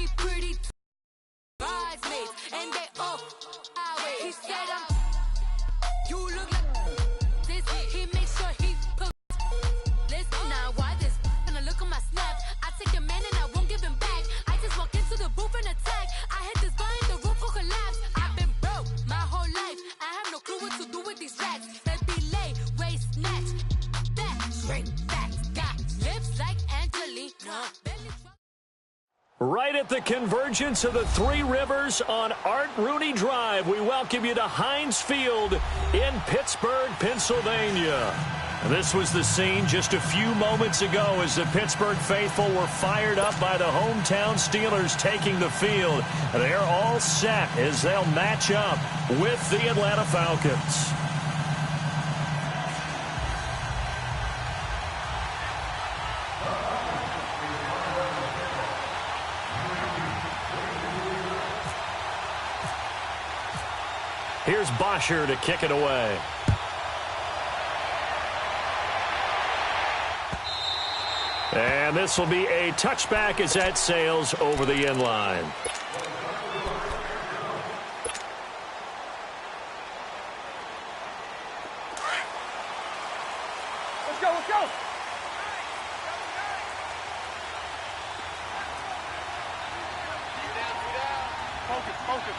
me pretty bridesmaids, and they all he said you look like this. He makes sure he put listen now. Why this? Gonna look at my snap. I take a man and I won't give him back. I just walk into the booth and attack. I hit this button, the roof will collapse. I've been broke my whole life. I have no clue what to do with these racks. Let me lay, waist snatch, back straight facts. Got lips like Angelina. Right at the convergence of the Three Rivers on Art Rooney Drive, we welcome you to Heinz Field in Pittsburgh, Pennsylvania. This was the scene just a few moments ago as the Pittsburgh faithful were fired up by the hometown Steelers taking the field. They're all set as they'll match up with the Atlanta Falcons. Here's Bosher to kick it away. And this will be a touchback as that sails over the end line. Let's go, let's go. Focus, focus.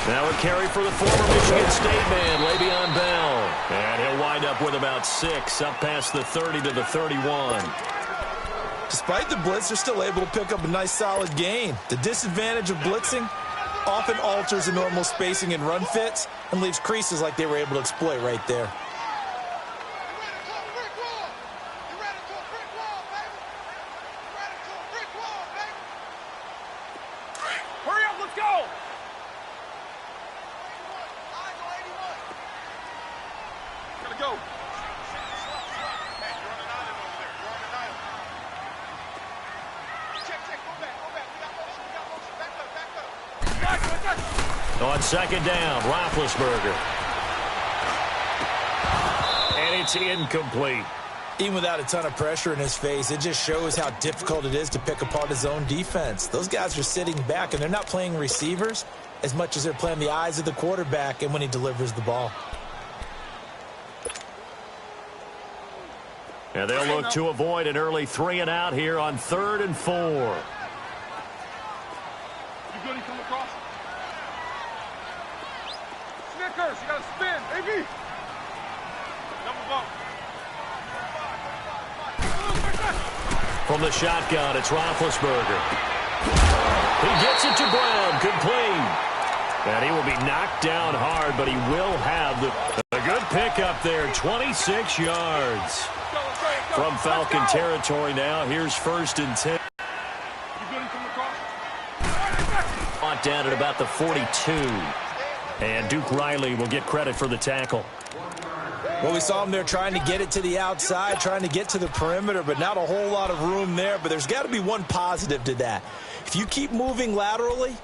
Now a carry for the former Michigan State man, Le'Veon Bell. And he'll wind up with about 6, up past the 30 to the 31. Despite the blitz, they're still able to pick up a nice solid gain. The disadvantage of blitzing often alters the normal spacing and run fits and leaves creases like they were able to exploit right there. Hurry up, let's go. Gotta go. On second down, Roethlisberger. And it's incomplete. Even without a ton of pressure in his face, it just shows how difficult it is to pick apart his own defense. Those guys are sitting back, and they're not playing receivers as much as they're playing the eyes of the quarterback and when he delivers the ball. And they'll look to avoid an early 3 and out here on 3rd and 4. You good? He come across. Snickers, you gotta spin, baby. Double bump. From the shotgun, it's Roethlisberger. He gets it to Brown, complete. And he will be knocked down hard, but he will have a good pickup there, 26 yards. From Falcon territory now, here's 1st and 10. Brought down at about the 42. And Duke Riley will get credit for the tackle. Well, we saw him there trying to get it to the outside, trying to get to the perimeter, but not a whole lot of room there. But there's got to be one positive to that. If you keep moving laterally,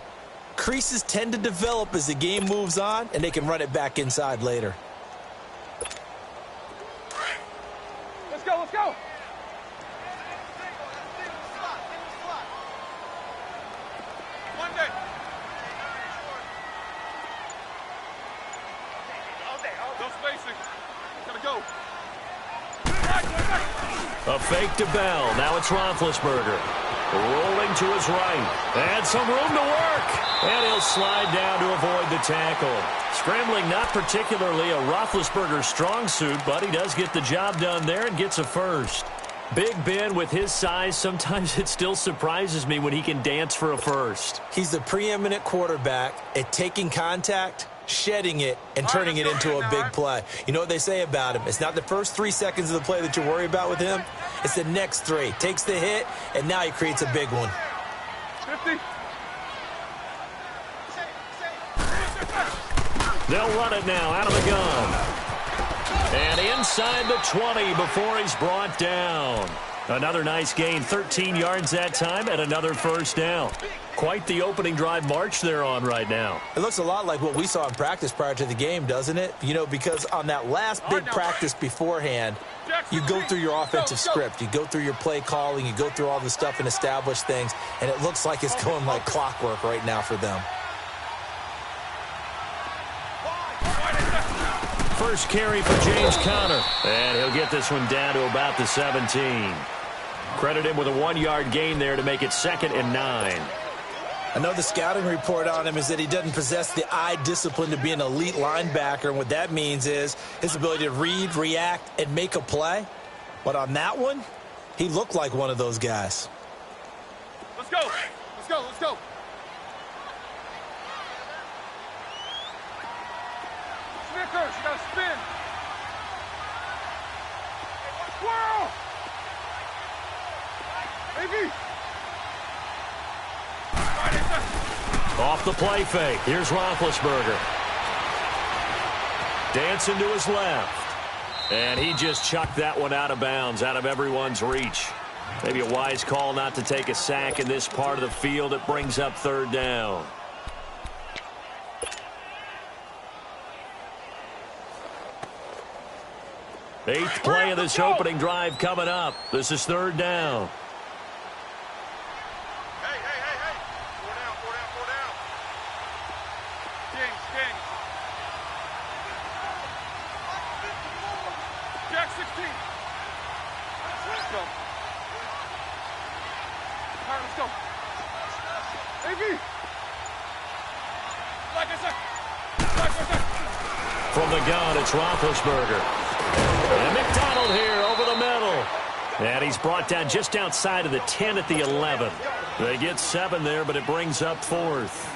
creases tend to develop as the game moves on, and they can run it back inside later. Let's go, let's go. Monday. No spacing. Gotta go. A fake to Bell. Now it's Roethlisberger. Rolling to his right. And some room to work. And he'll slide down to avoid the tackle. Scrambling not particularly a Roethlisberger strong suit, but he does get the job done there and gets a first. Big Ben with his size, sometimes it still surprises me when he can dance for a first. He's the preeminent quarterback at taking contact, shedding it, and turning it into a big play. You know what they say about him? It's not the first 3 seconds of the play that you worry about with him. It's the next 3. Takes the hit, and now he creates a big one. 50. They'll run it now out of the gun. And inside the 20 before he's brought down. Another nice gain, 13 yards that time, and another first down. Quite the opening drive march they're on right now. It looks a lot like what we saw in practice prior to the game, doesn't it? You know, because on that last big practice beforehand, you go through your offensive script. You go through your play calling. You go through all the stuff and establish things, and it looks like it's going like clockwork right now for them. First carry for James Conner, and he'll get this one down to about the 17. Credit him with a 1-yard gain there to make it 2nd and 9. I know the scouting report on him is that he doesn't possess the eye discipline to be an elite linebacker, and what that means is his ability to read, react, and make a play. But on that one, he looked like one of those guys. Let's go. Let's go. Let's go. Snickers, you got to spin. Twirl. Baby. Off the play fake. Here's Roethlisberger. Dancing to his left. And he just chucked that one out of bounds, out of everyone's reach. Maybe a wise call not to take a sack in this part of the field. It brings up 3rd down. Eighth play of this opening drive coming up. This is 3rd down. Jack 16. Let's go. All right, let's go. AV. Like I said. From the gun, it's Roethlisberger. And McDonald here over the middle. And he's brought down just outside of the 10 at the 11. They get 7 there, but it brings up 4th.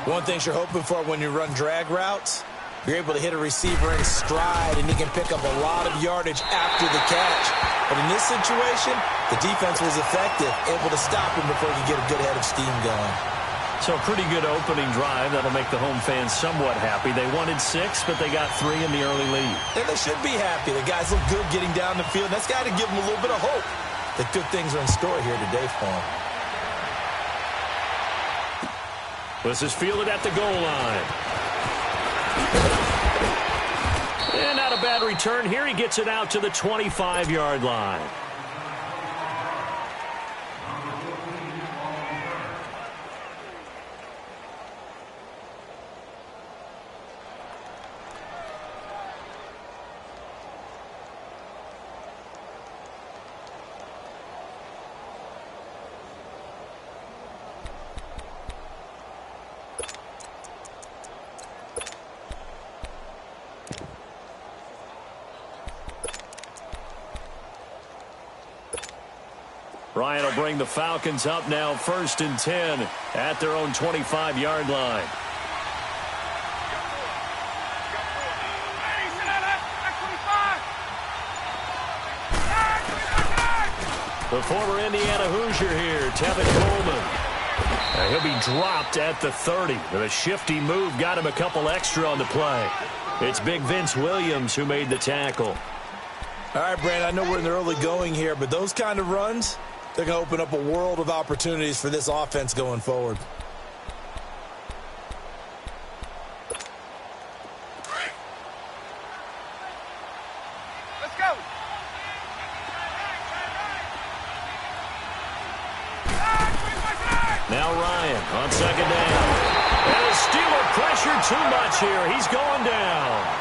One thing you're hoping for when you run drag routes, you're able to hit a receiver in stride, and he can pick up a lot of yardage after the catch. But in this situation, the defense was effective, able to stop him before he could get a good head of steam going. So a pretty good opening drive. That'll make the home fans somewhat happy. They wanted 6, but they got 3 in the early lead. And they should be happy. The guys look good getting down the field. That's got to give them a little bit of hope that good things are in store here today for them. This is fielded at the goal line. And not a bad return here. He gets it out to the 25-yard line. Ryan will bring the Falcons up now, 1st and 10 at their own 25-yard line. The former Indiana Hoosier here, Tevin Coleman. He'll be dropped at the 30. The shifty move got him a couple extra on the play. It's big Vince Williams who made the tackle. All right, Brandon, I know we're in the early going here, but those kind of runs, they're going to open up a world of opportunities for this offense going forward. Let's go. Now Ryan on 2nd down. And the Steeler pressure too much here. He's going down.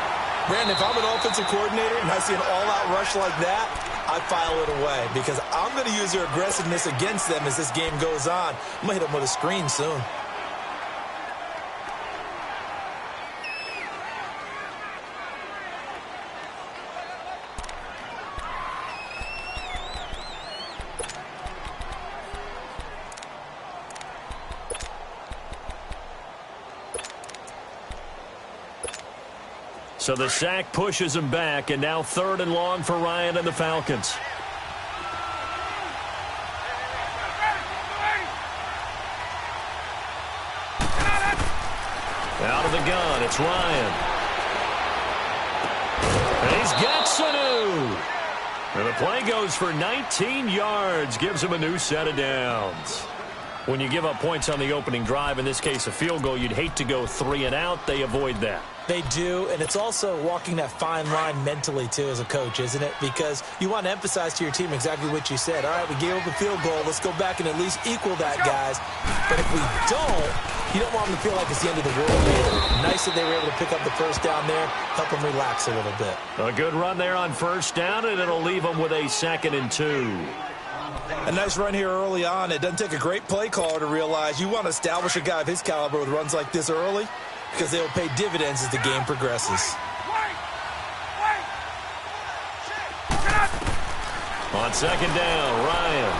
Brandon, if I'm an offensive coordinator and I see an all-out rush like that, I file it away because I'm going to use their aggressiveness against them as this game goes on. I'm going to hit them with a screen soon. So the sack pushes him back, and now 3rd and long for Ryan and the Falcons. Out of the gun, it's Ryan. And he's got Sanu. And the play goes for 19 yards, gives him a new set of downs. When you give up points on the opening drive, in this case a field goal, you'd hate to go 3 and out. They avoid that. They do, and it's also walking that fine line mentally, too, as a coach, isn't it? Because you want to emphasize to your team exactly what you said. All right, we gave up a field goal. Let's go back and at least equal that, guys. But if we don't, you don't want them to feel like it's the end of the world either. Nice that they were able to pick up the first down there, help them relax a little bit. A good run there on first down, and it'll leave them with a 2nd and 2. A nice run here early on. It doesn't take a great play caller to realize you want to establish a guy of his caliber with runs like this early, because they will pay dividends as the game progresses. On 2nd down, Ryan.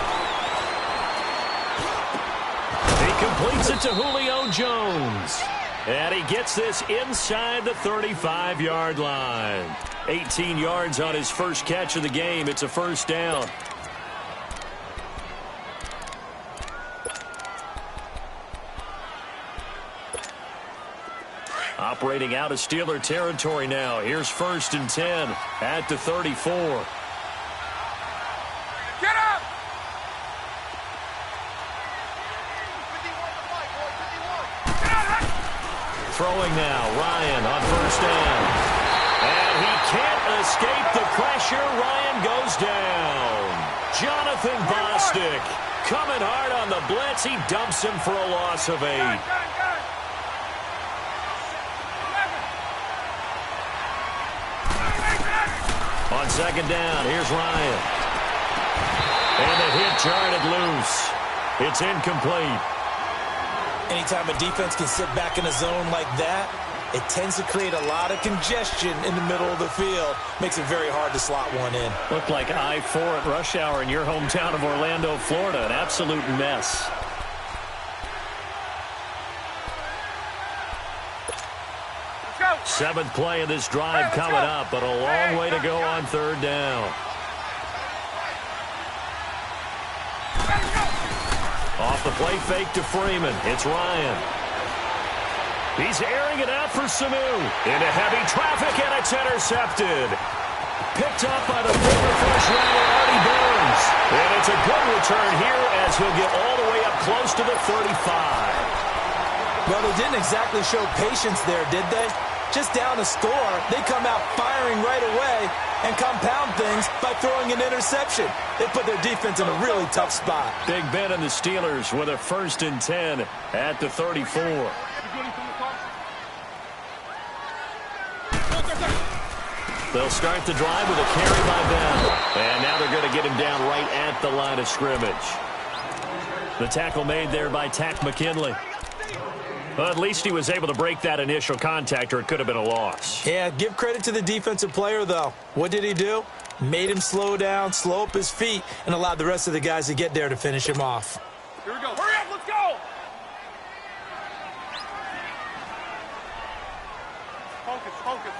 He completes it to Julio Jones. And he gets this inside the 35-yard line. 18 yards on his first catch of the game. It's a first down. Operating out of Steeler territory now. Here's 1st and 10 at the 34. Get up! Throwing now, Ryan on first down. And he can't escape the pressure. Ryan goes down. Jonathan Bostic coming hard on the blitz. He dumps him for a loss of 8. On 2nd down, here's Ryan. And the hit jarred loose. It's incomplete. Anytime a defense can sit back in a zone like that, it tends to create a lot of congestion in the middle of the field. Makes it very hard to slot one in. Looked like I-4 at rush hour in your hometown of Orlando, Florida. An absolute mess. Seventh play of this drive coming up, but a long way to go on 3rd down. Off the play fake to Freeman. It's Ryan. He's airing it out for Sanu. Into heavy traffic, and it's intercepted. Picked up by the former first rounder, Artie Burns. And it's a good return here as he'll get all the way up close to the 35. Well, they didn't exactly show patience there, did they? Just down a score, they come out firing right away and compound things by throwing an interception. They put their defense in a really tough spot. Big Ben and the Steelers with a 1st and 10 at the 34. They'll start the drive with a carry by Ben. And now they're going to get him down right at the line of scrimmage. The tackle made there by Tack McKinley. Well, at least he was able to break that initial contact, or it could have been a loss. Yeah, give credit to the defensive player, though. What did he do? Made him slow down, slow up his feet, and allowed the rest of the guys to get there to finish him off. Here we go. Hurry up, let's go! Focus, focus.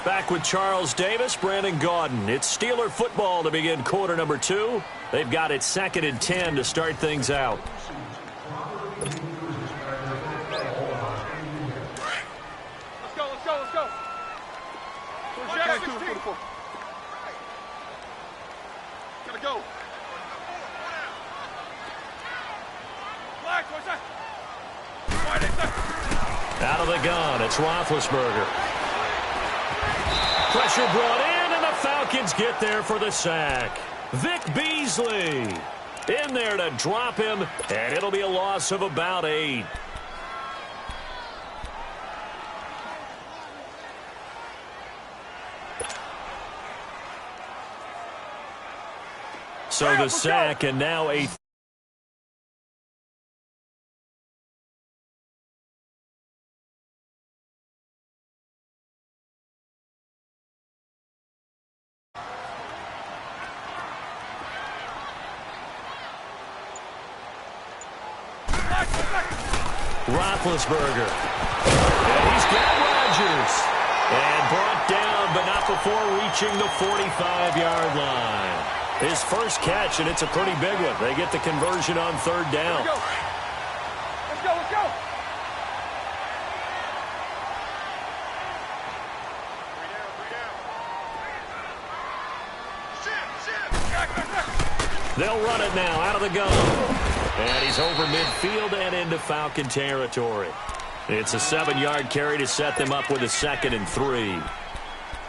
Back with Charles Davis, Brandon Gaudin. It's Steeler football to begin quarter number 2. They've got it 2nd and 10 to start things out. Let's go, let's go, let's go. Gotta go. Black, what's that? Out of the gun, it's Roethlisberger. Pressure brought in, and the Falcons get there for the sack. Vic Beasley in there to drop him, and it'll be a loss of about 8. So the sack, and now a Roethlisberger. And he's got Rodgers. And brought down, but not before reaching the 45-yard line. His first catch, and it's a pretty big one. They get the conversion on 3rd down. Let's go, let's go. They'll run it now out of the gun. And he's over midfield and into Falcon territory. It's a 7-yard carry to set them up with a 2nd and 3.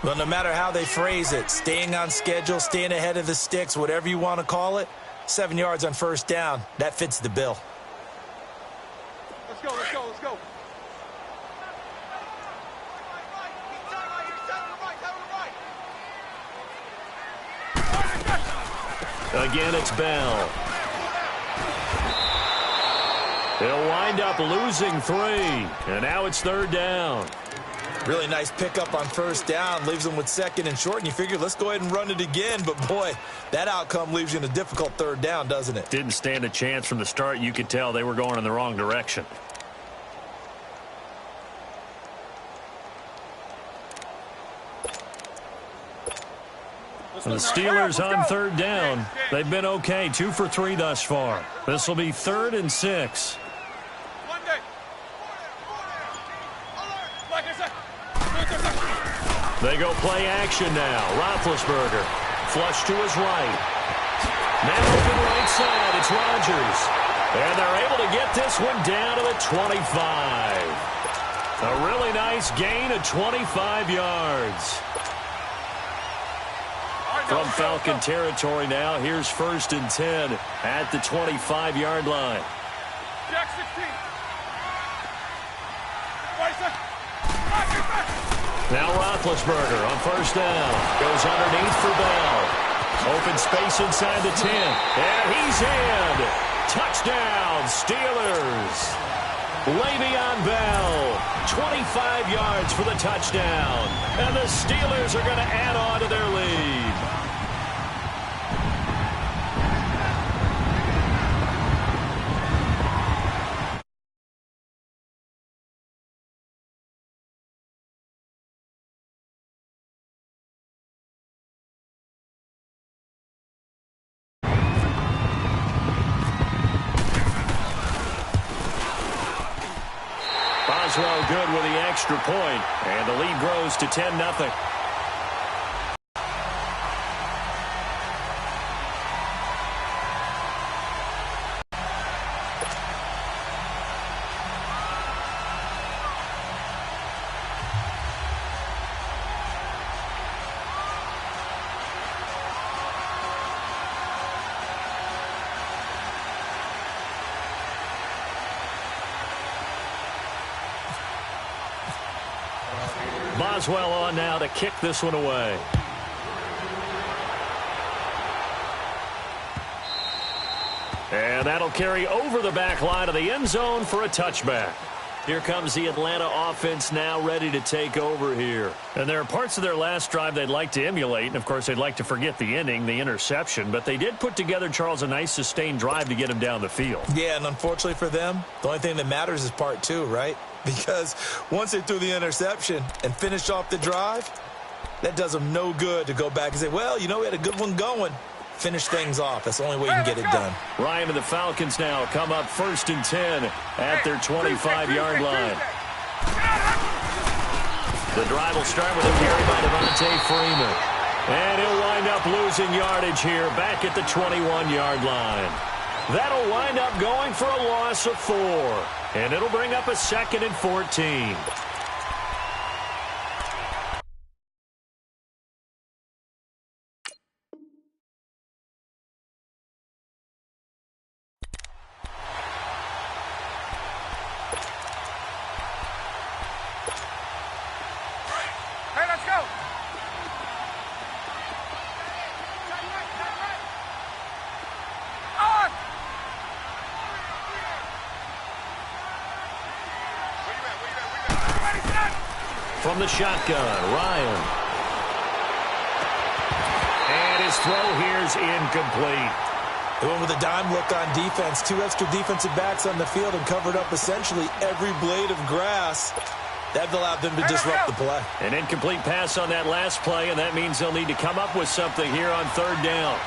Well, no matter how they phrase it, staying on schedule, staying ahead of the sticks, whatever you want to call it, 7 yards on first down, that fits the bill. Let's go, let's go, let's go. Again, it's Bell. They'll wind up losing 3, and now it's 3rd down. Really nice pickup on first down, leaves them with 2nd and short, and you figure, let's go ahead and run it again. But, boy, that outcome leaves you in a difficult 3rd down, doesn't it? Didn't stand a chance from the start. You could tell they were going in the wrong direction. The Steelers on 3rd down. They've been okay, 2 for 3 thus far. This will be 3rd and 6. They go play action now. Roethlisberger, flush to his right. Now open right side, it's Rodgers. And they're able to get this one down to the 25. A really nice gain of 25 yards. From Falcon territory now, here's 1st and 10 at the 25-yard line. Jack 16. Now Roethlisberger on first down. Goes underneath for Bell. Open space inside the 10. And he's in. Touchdown, Steelers. Le'Veon Bell, 25 yards for the touchdown. And the Steelers are going to add on to their lead. Boswell good with the extra point, and the lead grows to 10-0. Boswell on now to kick this one away. And that'll carry over the back line of the end zone for a touchback. Here comes the Atlanta offense now ready to take over here. And there are parts of their last drive they'd like to emulate. And, of course, they'd like to forget the ending, the interception. But they did put together, Charles, a nice sustained drive to get him down the field. Yeah, and unfortunately for them, the only thing that matters is part 2, right? Because once they threw the interception and finished off the drive, that does them no good to go back and say, well, you know, we had a good one going. Finish things off. That's the only way you can get it done. Ryan and the Falcons now come up 1st and 10 at their 25-yard line. The drive will start with a carry by Devontae Freeman. And he'll wind up losing yardage here back at the 21-yard line. That'll wind up going for a loss of 4. And it'll bring up a 2nd and 14. Hey, let's go. On. From the shotgun, Ryan. And his throw here's incomplete. They went with a dime look on defense. 2 extra defensive backs on the field and covered up essentially every blade of grass. That allowed them to disrupt the play. An incomplete pass on that last play, and that means they'll need to come up with something here on 3rd down.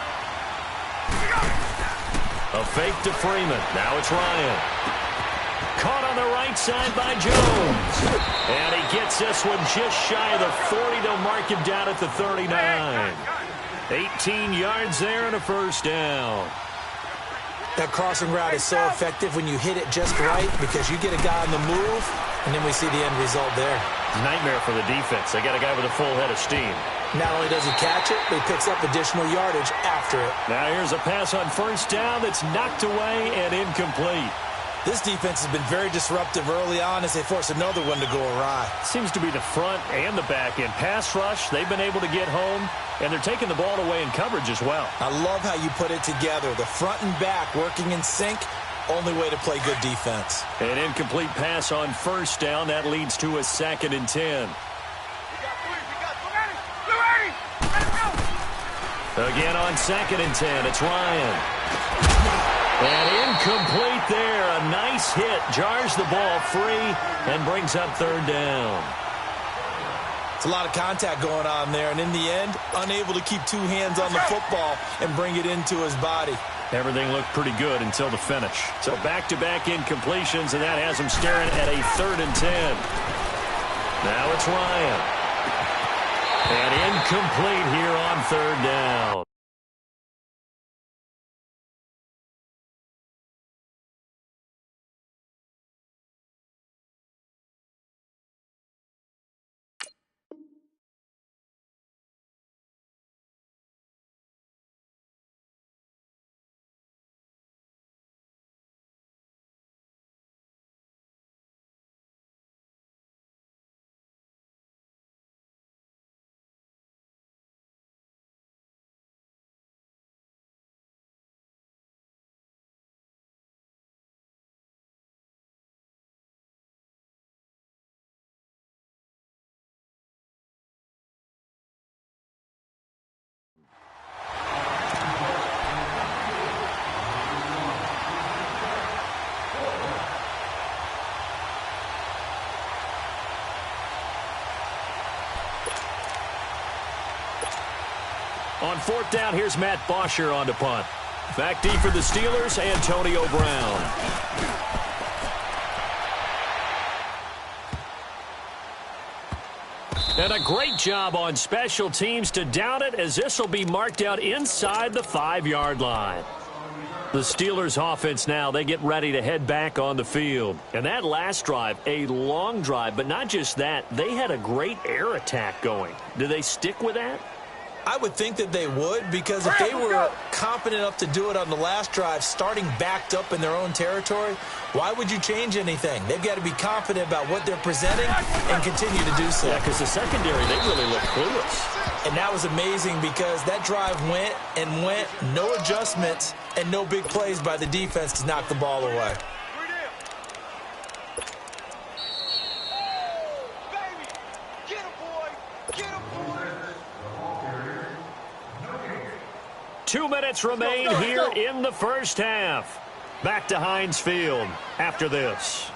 A fake to Freeman. Now it's Ryan. Caught on the right side by Jones. And he gets this one just shy of the 40. They'll mark him down at the 39. 18 yards there and a first down. That crossing route is so effective when you hit it just right because you get a guy on the move, and then we see the end result there. Nightmare for the defense. They got a guy with a full head of steam. Not only does he catch it, but he picks up additional yardage after it. Now here's a pass on first down that's knocked away and incomplete. This defense has been very disruptive early on as they force another one to go awry. Seems to be the front and the back end. Pass rush, they've been able to get home, and they're taking the ball away in coverage as well. I love how you put it together. The front and back working in sync, only way to play good defense. An incomplete pass on first down. That leads to a 2nd and 10. Again on 2nd and 10, it's Ryan. And incomplete there. A nice hit. Jars the ball free and brings up 3rd down. It's a lot of contact going on there, and in the end, unable to keep 2 hands on the football and bring it into his body. Everything looked pretty good until the finish. So back-to-back incompletions, and that has him staring at a 3rd and 10. Now it's Ryan. And incomplete here on 3rd down. On 4th down, here's Matt Bosher on to punt. Back deep for the Steelers, Antonio Brown. And a great job on special teams to down it, as this will be marked out inside the 5-yard line. The Steelers offense now, they get ready to head back on the field. And that last drive, a long drive, but not just that, they had a great air attack going. Do they stick with that? I would think that they would, because if they were confident enough to do it on the last drive, starting backed up in their own territory, why would you change anything? They've got to be confident about what they're presenting and continue to do so. Yeah, because the secondary, they really look clueless. And that was amazing because that drive went and went, no adjustments and no big plays by the defense to knock the ball away. 2 minutes remain here in the first half. Back to Heinz Field after this.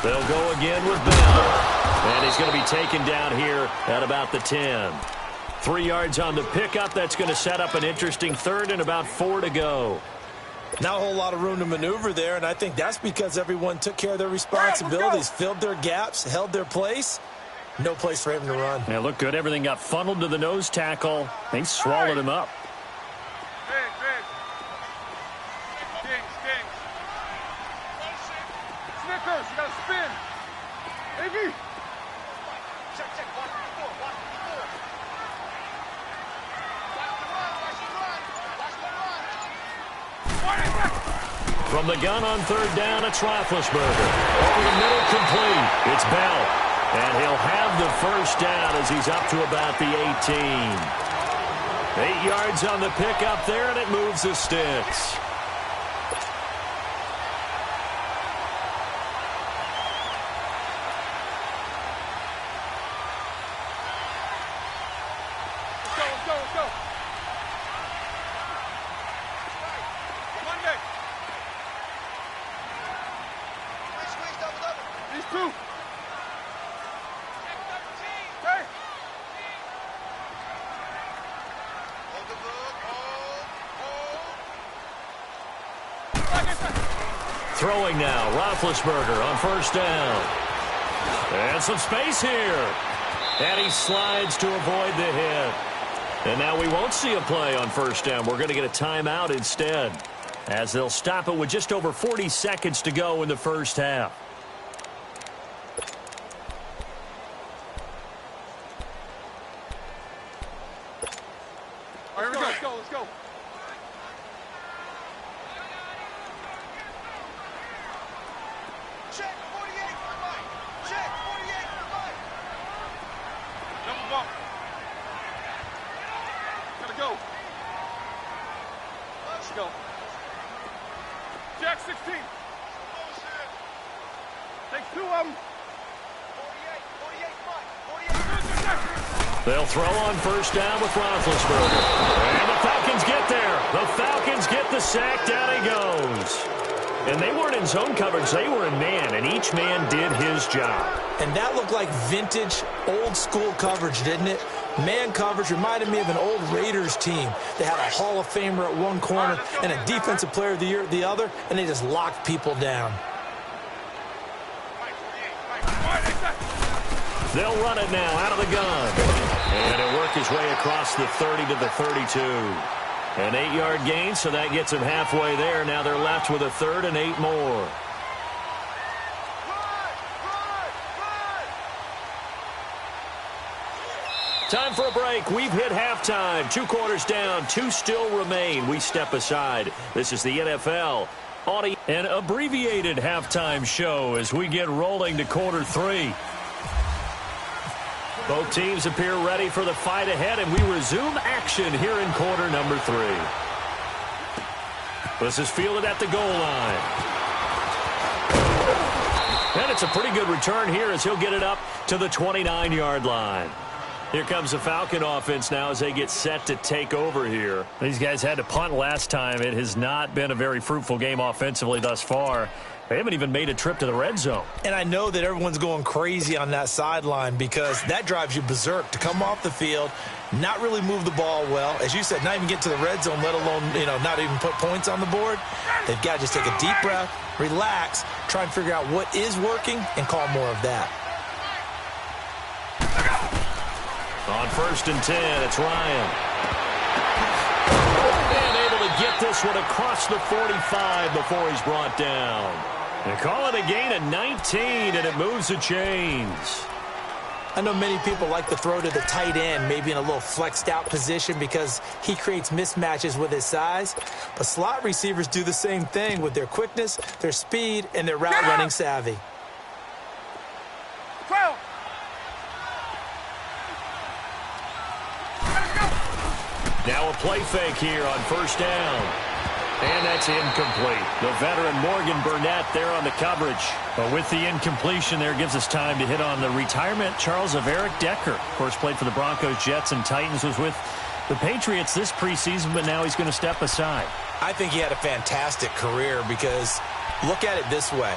They'll go again with Bell. And he's going to be taken down here at about the 10. 3 yards on the pickup. That's going to set up an interesting 3rd and about 4 to go. Not a whole lot of room to maneuver there, and I think that's because everyone took care of their responsibilities, filled their gaps, held their place. No place for him to run. Yeah, looked good. Everything got funneled to the nose tackle. They swallowed him up. Snickers, you got to spin. AB. From the gun on 3rd down, it's Roethlisberger. Over the middle, complete. It's Bell. And he'll have the first down as he's up to about the 18. 8 yards on the pickup there, and it moves the sticks. Throwing now, Roethlisberger on first down. And some space here. And he slides to avoid the hit. And now we won't see a play on first down. We're going to get a timeout instead, as they'll stop it with just over 40 seconds to go in the first half. All right, let's go. Let's go. Check 48 for Mike. Check 48 for Mike. Double bump. Gotta go. Let's go. Jack 16. Takes two of them. 48 Mike. 48. They'll throw on first down with Roethlisberger. And the Falcons get there. The Falcons get the sack. Down he goes. And they weren't in zone coverage. They were in man, and each man did his job. And that looked like vintage, old-school coverage, didn't it? Man coverage reminded me of an old Raiders team. They had a Hall of Famer at one corner and a Defensive Player of the Year at the other, and they just locked people down. They'll run it now out of the gun. And it'll work his way across the 30 to the 32. An 8-yard gain, so that gets him halfway there. Now they're left with a 3rd and 8 more. Time for a break. We've hit halftime. 2 quarters down. 2 still remain. We step aside. This is the NFL audio. An abbreviated halftime show as we get rolling to quarter 3. Both teams appear ready for the fight ahead, and we resume action here in quarter number 3. This is fielded at the goal line. And it's a pretty good return here as he'll get it up to the 29-yard line. Here comes the Falcon offense now as they get set to take over here. These guys had to punt last time. It has not been a very fruitful game offensively thus far. They haven't even made a trip to the red zone. And I know that everyone's going crazy on that sideline because that drives you berserk to come off the field, not really move the ball well. As you said, not even get to the red zone, let alone, not even put points on the board. They've got to just take a deep breath, relax, try and figure out what is working, and call more of that. On 1st and 10, it's Ryan. And able to get this one across the 45 before he's brought down. They call it a gain of 19, and it moves the chains. I know many people like to throw to the tight end, maybe in a little flexed out position because he creates mismatches with his size. But slot receivers do the same thing with their quickness, their speed, and their route running savvy. Now a play fake here on 1st down. And that's incomplete. The veteran Morgan Burnett there on the coverage. But with the incompletion there, gives us time to hit on the retirement, Charles, of Eric Decker. Of course, played for the Broncos, Jets, and Titans. Was with the Patriots this preseason, but now he's going to step aside. I think he had a fantastic career because look at it this way.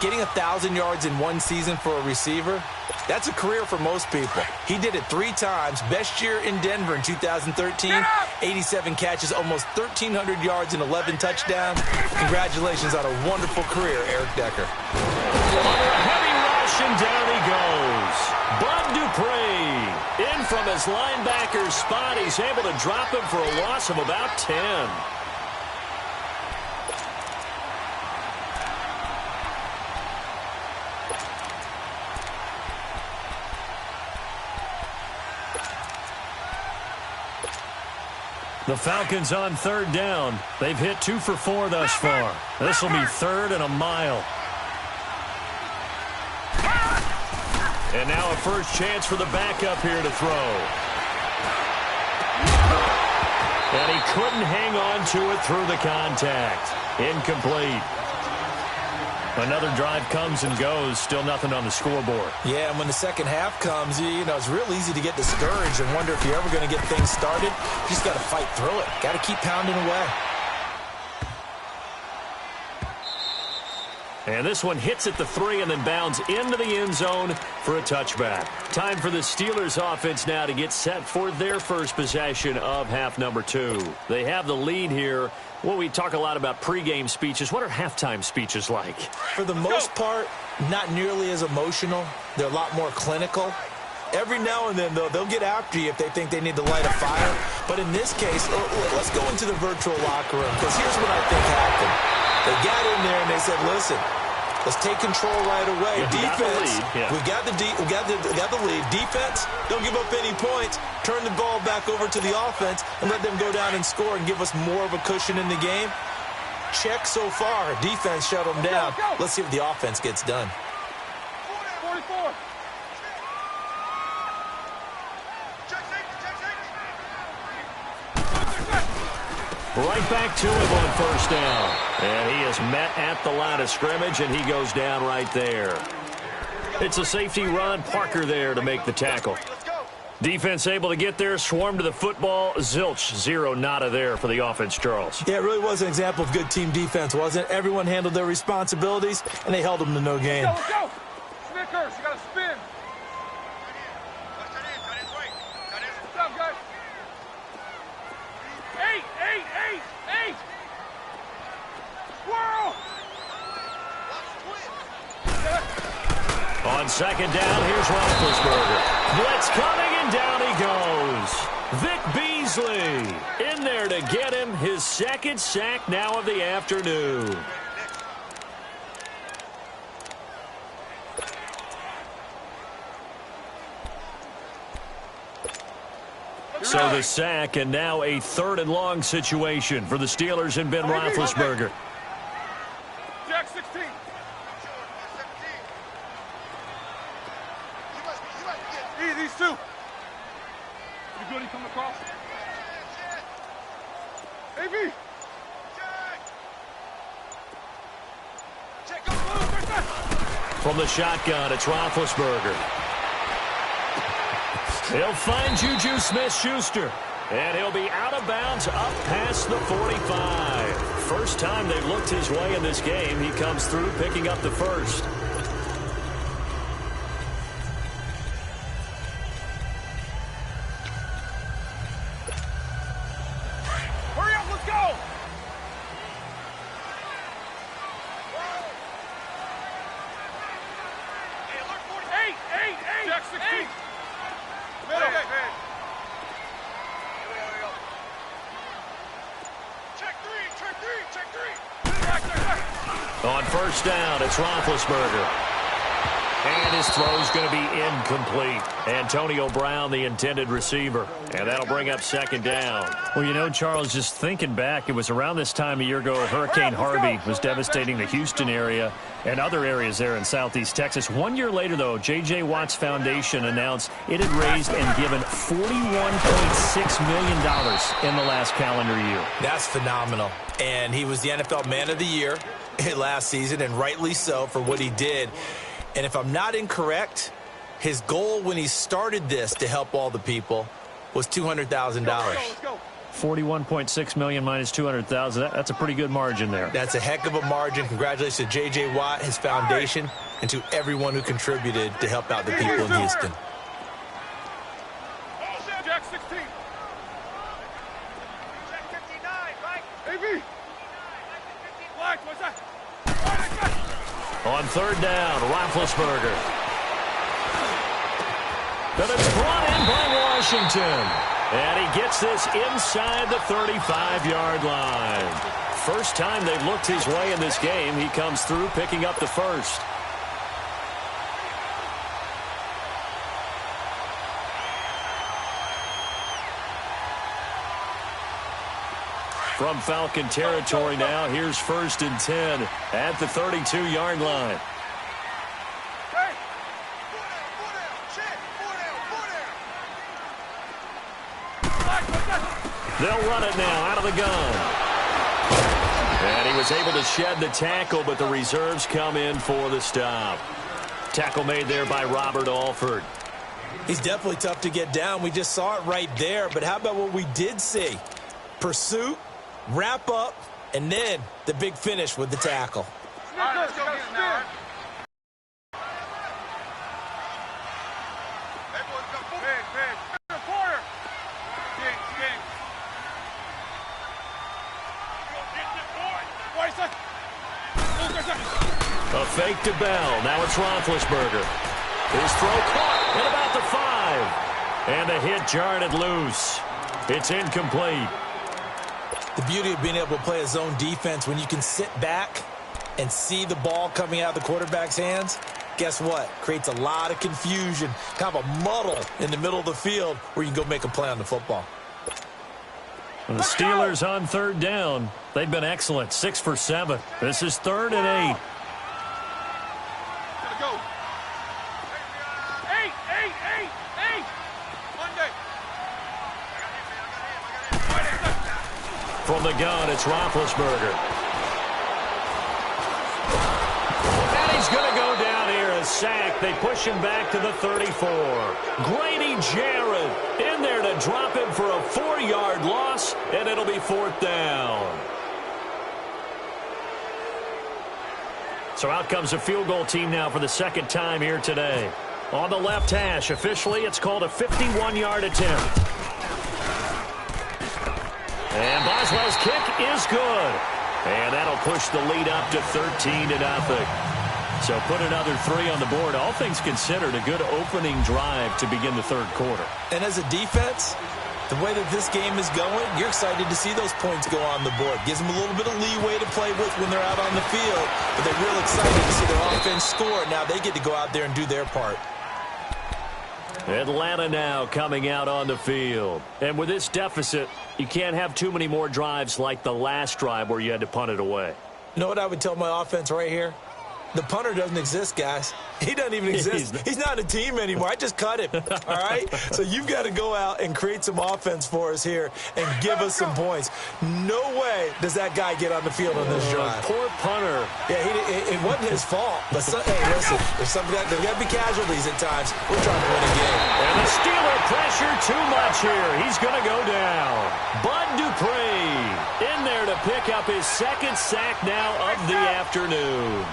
Getting 1,000 yards in one season for a receiver, that's a career for most people. He did it 3 times. Best year in Denver in 2013, 87 catches, almost 1,300 yards and 11 touchdowns. Congratulations on a wonderful career, Eric Decker. Under a heavy rush, and down he goes. Bud Dupree in from his linebacker's spot. He's able to drop him for a loss of about 10. The Falcons on 3rd down. They've hit 2 for 4 thus far. This will be 3rd and a mile. And now a first chance for the backup here to throw. And he couldn't hang on to it through the contact. Incomplete. Another drive comes and goes. Still nothing on the scoreboard. Yeah, and when the second half comes, it's real easy to get discouraged and wonder if you're ever going to get things started. You just got to fight through it. Got to keep pounding away. And this one hits at the 3 and then bounds into the end zone for a touchback. Time for the Steelers offense now to get set for their first possession of half number 2. They have the lead here. Well, we talk a lot about pregame speeches. What are halftime speeches like? For the most part, not nearly as emotional. They're a lot more clinical. Every now and then, though, they'll get after you if they think they need to light a fire. But in this case, let's go into the virtual locker room, because here's what I think happened. They got in there and they said, listen, let's take control right away. Defense, we got the lead. Defense, don't give up any points. Turn the ball back over to the offense and let them go down and score and give us more of a cushion in the game. Check so far. Defense shut them down. Let's see if the offense gets done. 44. Right back to him on first down. And he is met at the line of scrimmage, and he goes down right there. It's a safety run. Parker there to make the tackle. Defense able to get there, swarm to the football. Zilch, 0 nada there for the offense, Charles. Yeah, it really was an example of good team defense, wasn't it? Everyone handled their responsibilities, and they held them to no gain. Let's go. Snickers, you got to spin. What's up, guys? 8. Squirrel. On second down, here's Roethlisberger. Blitz coming, and down he goes. Vic Beasley in there to get him his second sack now of the afternoon. So the sack, and now a 3rd and long situation for the Steelers and Ben Roethlisberger. Jack 16. These two. You good? He coming across. AB. Check, go blue. From the shotgun, it's Roethlisberger. He'll find Juju Smith-Schuster, and he'll be out of bounds up past the 45. First time they've looked his way in this game. He comes through picking up the first. Hurry up, let's go. Hey, alert 40. 8. Jack 16. Middle. Hey. Here we go. Check three. On first down, it's Roethlisberger. And his throw's going to be incomplete. Antonio Brown, the intended receiver. And that'll bring up second down. Well, you know, Charles, just thinking back, it was around this time a year ago, Hurricane Harvey was devastating the Houston area and other areas there in southeast Texas. 1 year later, though, J.J. Watt's Foundation announced it had raised and given $41.6 million in the last calendar year. That's phenomenal. And he was the NFL Man of the Year last season, and rightly so for what he did. And if I'm not incorrect, his goal when he started this to help all the people was $200,000. Let's go. 41.6 million minus 200,000. That's a pretty good margin there. That's a heck of a margin. Congratulations to J.J. Watt, his foundation, and to everyone who contributed to help out the people in Houston. Jack 16. Check 59, right? AB. Black, what's that? On third down, Roethlisberger. But it's brought in by Washington. And he gets this inside the 35-yard line. First time they've looked his way in this game, he comes through picking up the first. From Falcon territory now, here's 1st and 10 at the 32-yard line. Hey! Four down. Check. Four down. They'll run it now out of the gun. And he was able to shed the tackle, but the reserves come in for the stop. Tackle made there by Robert Alford. He's definitely tough to get down. We just saw it right there. But how about what we did see? Pursuit, wrap up, and then the big finish with the tackle. right, let's go get it now. Big. Quarter. King. A fake to Bell. Now it's Roethlisberger. His throw caught at about the 5. And the hit jarred it loose. It's incomplete. The beauty of being able to play a zone defense when you can sit back and see the ball coming out of the quarterback's hands, guess what? Creates a lot of confusion, kind of a muddle in the middle of the field where you can go make a play on the football. The Steelers on third down. They've been excellent, 6 for 7. This is 3rd and 8. Gotta go. 8. Monday. From the gun, it's Roethlisberger. And he's going to go down here, a sack. They push him back to the 34. Grady Jarrett in there to drop him for a 4-yard loss, and it'll be 4th down. So out comes a field goal team now for the second time here today. On the left hash, officially, it's called a 51-yard attempt. And Boswell's kick is good. And that'll push the lead up to 13-0. So put another 3 on the board. All things considered, a good opening drive to begin the third quarter. And as a defense, the way that this game is going, you're excited to see those points go on the board. Gives them a little bit of leeway to play with when they're out on the field. But they're real excited to see their offense score. Now they get to go out there and do their part. Atlanta now coming out on the field. And with this deficit, you can't have too many more drives like the last drive where you had to punt it away. You know what I would tell my offense right here? The punter doesn't exist, guys. He doesn't even exist. He's not a team anymore. I just cut him, all right? So you've got to go out and create some offense for us here and give us some points. No way does that guy get on the field on this drive. Poor punter. Yeah, it wasn't his fault. But hey, listen, there's got to be casualties at times. We're trying to win a game. And the Steeler pressure too much here. He's going to go down. Bud Dupree in there to pick up his second sack now of the afternoon.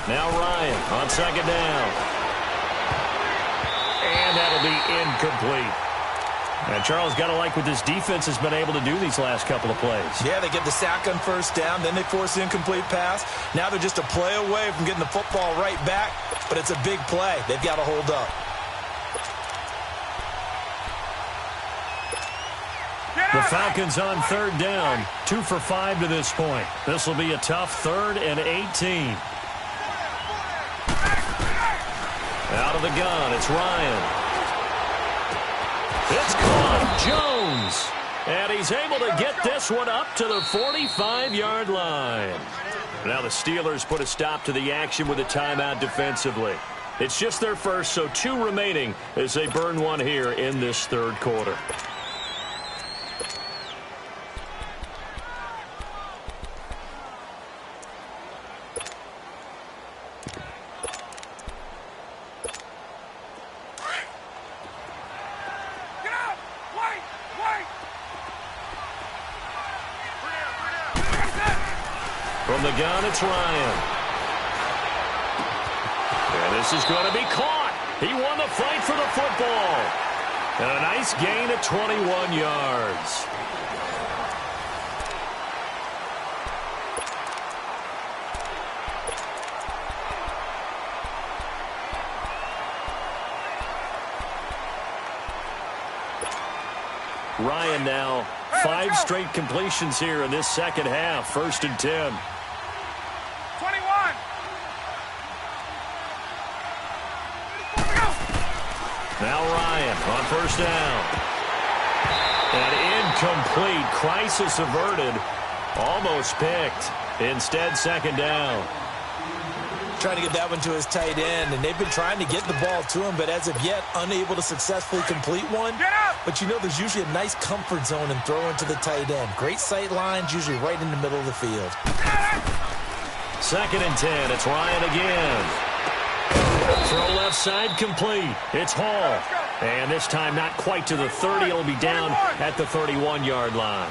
Now Ryan on second down. And that'll be incomplete. And Charles, got to like what this defense has been able to do these last couple of plays. Yeah, they get the sack on first down, then they force the incomplete pass. Now they're just a play away from getting the football right back, but it's a big play. They've got to hold up. The Falcons on third down, 2 for 5 to this point. This will be a tough 3rd and 18. Out of the gun, it's Ryan. It's caught, Jones. And he's able to get this one up to the 45-yard line. Now the Steelers put a stop to the action with a timeout defensively. It's just their first, so 2 remaining as they burn one here in this third quarter. From the gun, it's Ryan. And this is going to be caught. He won the fight for the football. And a nice gain of 21 yards. Ryan now 5 straight completions here in this second half. 1st and 10. 21. Now Ryan on first down. And incomplete. Crisis averted. Almost picked. Instead, second down. Trying to get that one to his tight end, and they've been trying to get the ball to him, but as of yet, unable to successfully complete one. But you know, there's usually a nice comfort zone in throwing to the tight end. Great sight lines, usually right in the middle of the field. 2nd and 10. It's Ryan again. Throw left side complete. It's Hall. And this time not quite to the 30. It'll be down at the 31-yard line.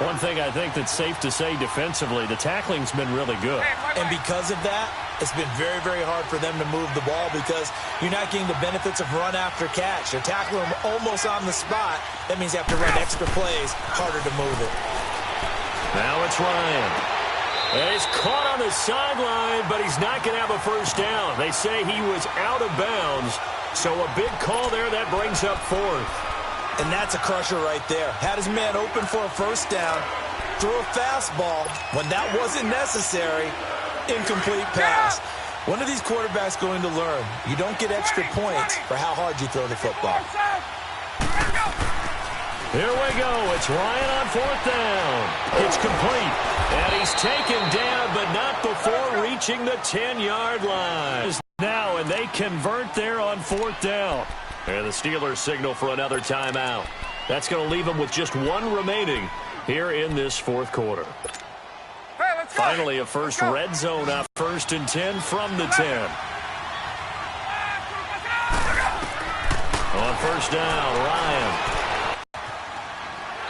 One thing I think that's safe to say defensively, the tackling's been really good. And because of that, it's been very, very hard for them to move the ball because you're not getting the benefits of run after catch. They're tackling them almost on the spot. That means you have to run extra plays, harder to move it. Now it's Ryan. And he's caught on the sideline, but he's not going to have a first down. They say he was out of bounds, so a big call there that brings up fourth. And that's a crusher right there. Had his man open for a first down, threw a fastball when that wasn't necessary, incomplete pass. One of these quarterbacks going to learn, you don't get extra points for how hard you throw the football. Here we go. It's Ryan on fourth down. It's complete. And he's taken down, but not before reaching the 10-yard line. Now, and they convert there on fourth down. And the Steelers signal for another timeout. That's going to leave them with just one remaining here in this fourth quarter. Hey, let's go. Finally, a first red zone up, 1st and 10 from the 10. On first down, Ryan.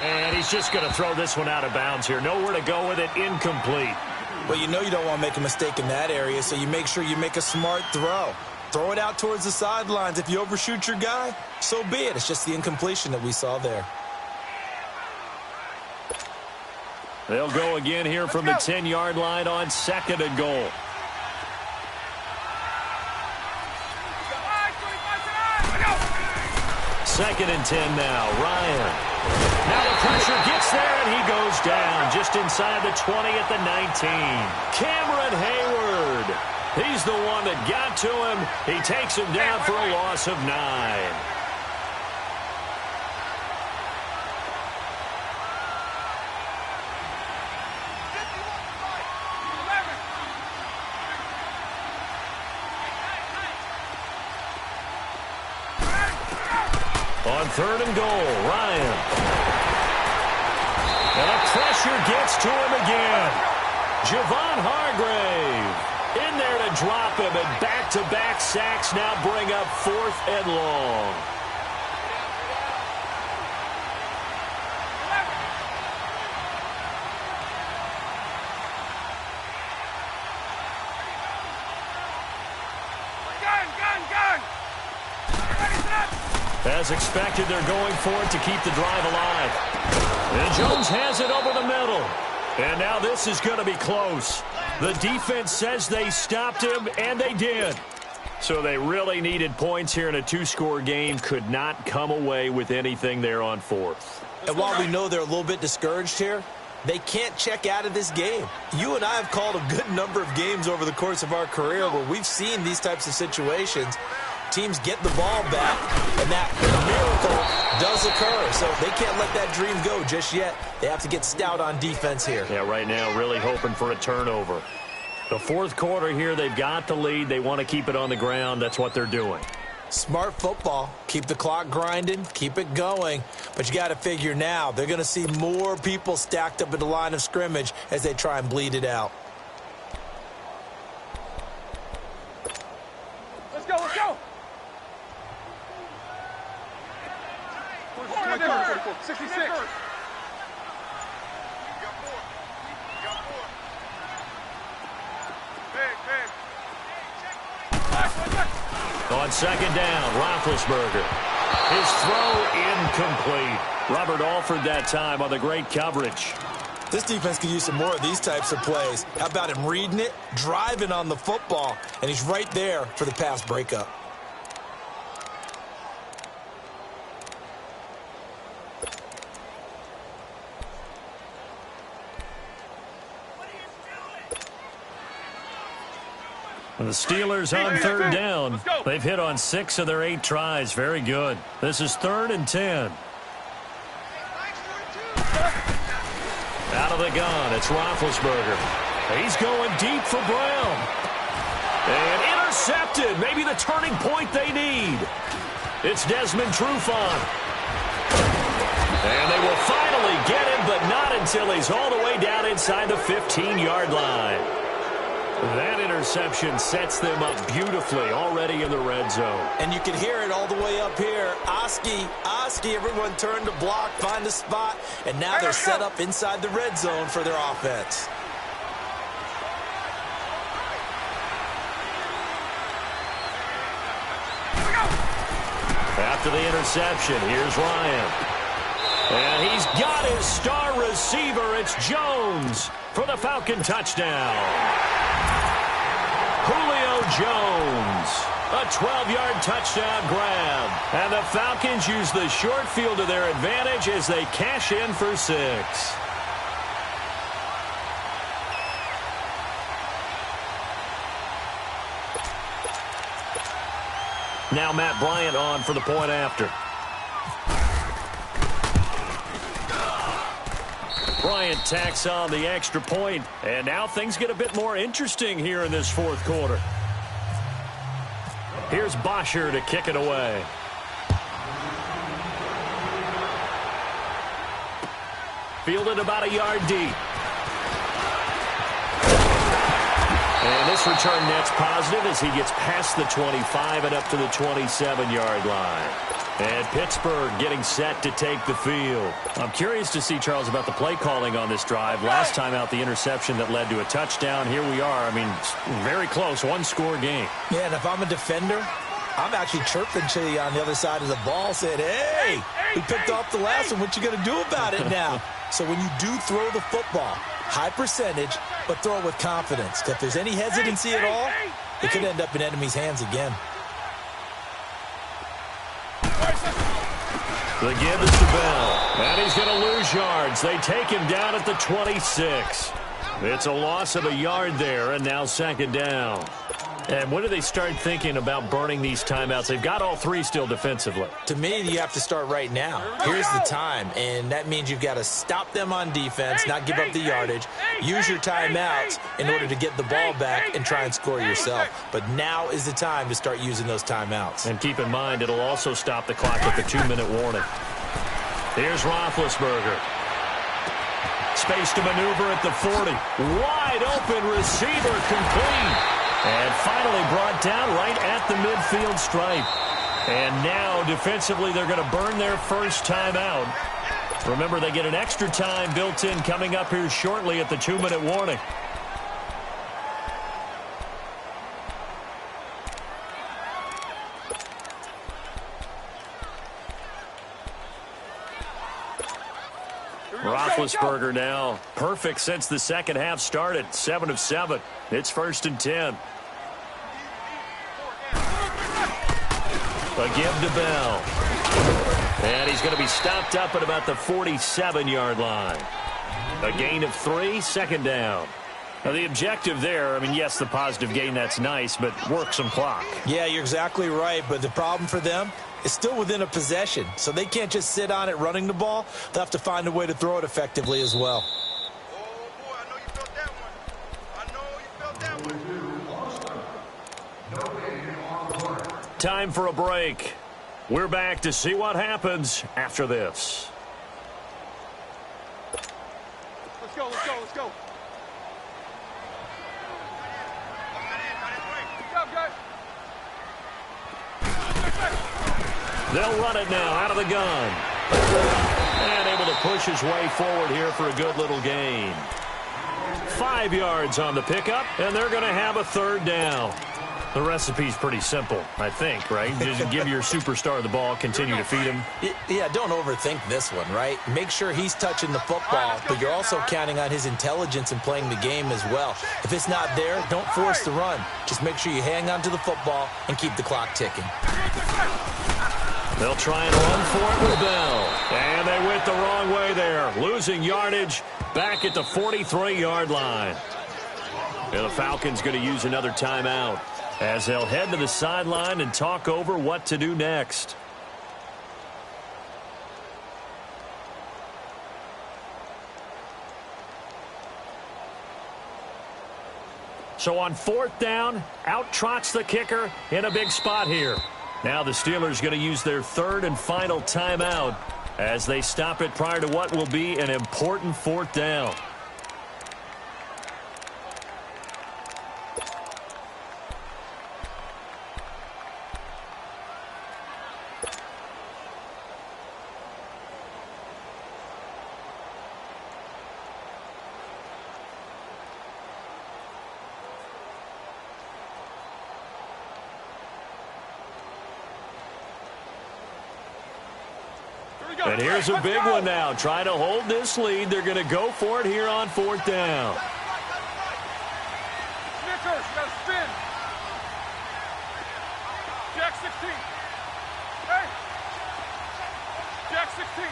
And he's just going to throw this one out of bounds here. Nowhere to go with it, incomplete. Well, you know you don't want to make a mistake in that area, so you make sure you make a smart throw. Throw it out towards the sidelines. If you overshoot your guy, so be it. It's just the incompletion that we saw there. They'll go again here from the 10-yard line on 2nd and goal. Second and 10 now. Ryan. Now the pressure gets there, and he goes down just inside the 20 at the 19. Cameron Hayward. He's the one that got to him. He takes him down for a loss of 9. On 3rd and goal, Ryan. And the pressure gets to him again. Javon Hargrave in there to drop him, and back-to-back sacks now bring up 4th and long. Gun! As expected, they're going for it to keep the drive alive. And Jones has it over the middle. And now this is going to be close. The defense says they stopped him, and they did. So they really needed points here in a 2-score game. Could not come away with anything there on 4th. And while we know they're a little bit discouraged here, they can't check out of this game. You and I have called a good number of games over the course of our career where we've seen these types of situations. Teams get the ball back, and that miracle does occur. So they can't let that dream go just yet. They have to get stout on defense here. Yeah, right now really hoping for a turnover. The 4th quarter here, they've got the lead. They want to keep it on the ground. That's what they're doing. Smart football. Keep the clock grinding. Keep it going. But you got to figure now they're going to see more people stacked up at the line of scrimmage as they try and bleed it out. Let's go! 66. On 2nd down, Roethlisberger. His throw incomplete. Robert Alford that time on the great coverage. This defense could use some more of these types of plays. How about him reading it, driving on the football, and he's right there for the pass breakup. The Steelers on 3rd down. They've hit on 6 of their 8 tries. Very good. This is 3rd and 10. Out of the gun, it's Roethlisberger. He's going deep for Brown. And intercepted. Maybe the turning point they need. It's Desmond Trufant. And they will finally get him, but not until he's all the way down inside the 15-yard line. That interception sets them up beautifully already in the red zone. And you can hear it all the way up here. Oski, everyone turned to block, find a spot, and now they're set up inside the red zone for their offense. After the interception, here's Ryan. And he's got his star receiver. It's Jones for the Falcon touchdown. Julio Jones, a 12-yard touchdown grab. And the Falcons use the short field to their advantage as they cash in for 6. Now Matt Bryant on for the point after. Bryant tacks on the extra point, and now things get a bit more interesting here in this fourth quarter. Here's Bosher to kick it away. Fielded about a yard deep. And this return net's positive as he gets past the 25 and up to the 27-yard line. And Pittsburgh getting set to take the field. I'm curious to see, Charles, about the play calling on this drive. Last time out, the interception that led to a touchdown. Here we are. I mean, very close, one-score game. Yeah, and if I'm a defender, I'm actually chirping to you on the other side of the ball, saying, hey, we picked off the last one. What you going to do about it now? So when you do throw the football, high percentage, but throw it with confidence. If there's any hesitancy at all, it could end up in enemy's hands again. The give is to Bell, and he's going to lose yards. They take him down at the 26. It's a loss of a yard there, and now second down. And when do they start thinking about burning these timeouts? They've got all three still defensively. To me, you have to start right now. Here's the time, and that means you've got to stop them on defense, not give up the yardage, use your timeouts in order to get the ball back and try and score yourself. But now is the time to start using those timeouts. And keep in mind, it'll also stop the clock at the 2-minute warning. Here's Roethlisberger. Space to maneuver at the 40. Wide open receiver complete. And finally brought down right at the midfield stripe. And now, defensively, they're going to burn their first timeout. Remember, they get an extra time built in coming up here shortly at the 2-minute warning. Roethlisberger now perfect since the second half started. 7 of 7. It's 1st and 10. A give to Bell. And he's going to be stopped up at about the 47-yard line. A gain of 3, second down. Now, the objective there, I mean, yes, the positive gain, that's nice, but work some clock. Yeah, you're exactly right, but the problem for them is still within a possession, so they can't just sit on it running the ball. They'll have to find a way to throw it effectively as well. Oh, boy, I know you felt that one. I know you felt that one. Time for a break. We're back to see what happens after this. Let's go, let's go, let's go. Good job, guys. They'll run it now out of the gun. And able to push his way forward here for a good little gain. 5 yards on the pickup, and they're going to have a third down. The recipe's pretty simple, I think, right? Just give your superstar the ball, continue to feed him. Yeah, don't overthink this one, right? Make sure he's touching the football, but you're also counting on his intelligence in playing the game as well. If it's not there, don't force the run. Just make sure you hang on to the football and keep the clock ticking. They'll try and run for it with Bell. And they went the wrong way there, losing yardage back at the 43-yard line. And the Falcons going to use another timeout as they'll head to the sideline and talk over what to do next. So on 4th down, out trots the kicker in a big spot here. Now the Steelers going to use their 3rd and final timeout as they stop it prior to what will be an important 4th down. And here's a big one now. Trying to hold this lead. They're going to go for it here on 4th down. Snickers, you got to spin. Jack 16. Hey. Jack 16.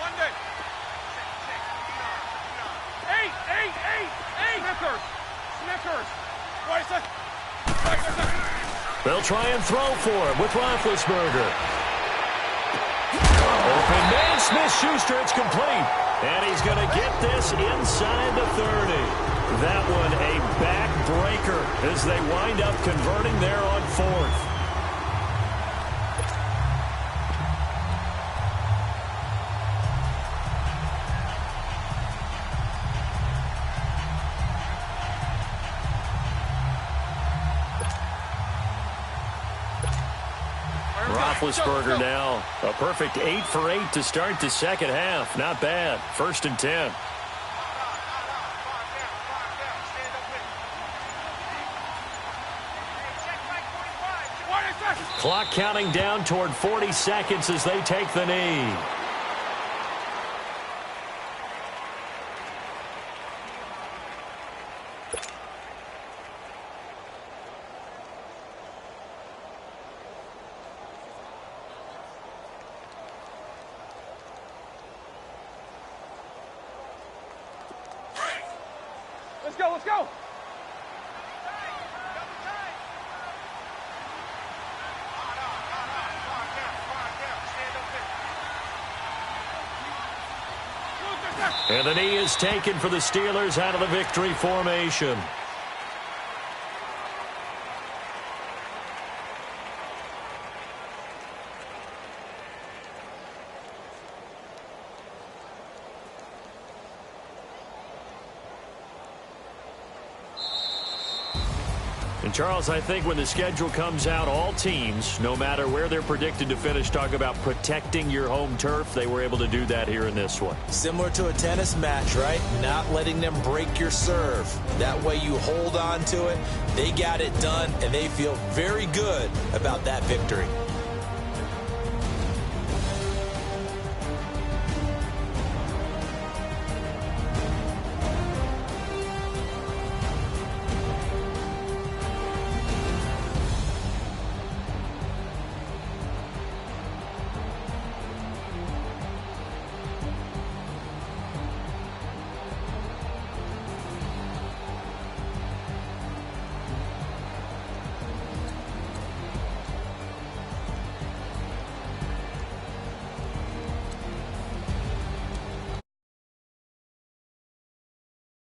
One day. 8. Snickers. Snickers. Wait a second. They'll try and throw for him with Roethlisberger. Open man, Smith-Schuster, it's complete. And he's going to get this inside the 30. That one a backbreaker as they wind up converting there on 4th. Roethlisberger now a perfect 8 for 8 to start the second half. Not bad. 1st and 10. Clock counting down toward 40 seconds as they take the knee. Let's go, let's go. And the knee is taken for the Steelers out of the victory formation. And Charles, I think when the schedule comes out, all teams, no matter where they're predicted to finish, talk about protecting your home turf. They were able to do that here in this one. Similar to a tennis match, right? Not letting them break your serve. That way you hold on to it. They got it done, and they feel very good about that victory.